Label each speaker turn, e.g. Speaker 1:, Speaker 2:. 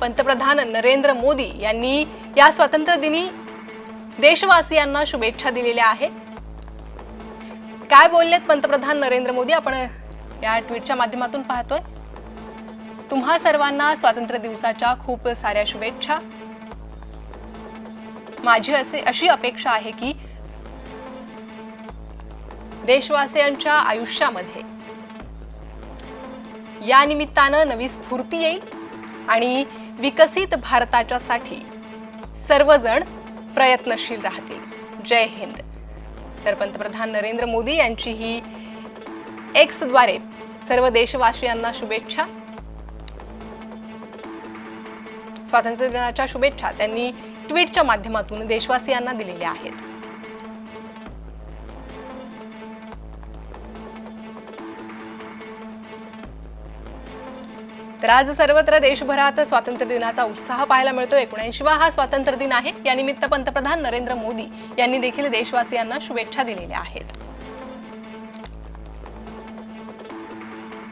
Speaker 1: पंतप्रधान नरेंद्र मोदी यांनी या स्वातंत्र्य दिनी देशवासियांना शुभेच्छा दिलेल्या आहेत। काय बोललेत पंतप्रधान नरेंद्र मोदी आपण या ट्विटच्या माध्यमातून पाहतोय। तुम्हा सर्वांना स्वातंत्र्य दिवसाच्या खूप साऱ्या शुभेच्छा। माझी अशी अपेक्षा आहे की देशवासियांच्या आयुष्यामध्ये या निमित्तानं नवी स्फूर्ती येईल आणि विकसित भारताच्यासाठी सर्वजण प्रयत्नशील राहतील। जय हिंद। तर पंतप्रधान नरेंद्र मोदी यांची ही एक्स द्वारे सर्व देशवासियांना शुभेच्छा। स्वातंत्र्य दिनाच्या शुभेच्छा त्यांनी ट्विटच्या माध्यमातून देशवासियांना दिलेल्या आहेत। तर आज सर्वत्र देशभरात स्वातंत्र्य दिनाचा उत्साह पाहायला मिळतो। 79वा हा स्वातंत्र्य दिन आहे। या निमित्त पंतप्रधान नरेंद्र मोदी यांनी देखील देशवासियांना शुभेच्छा दिलेल्या आहेत।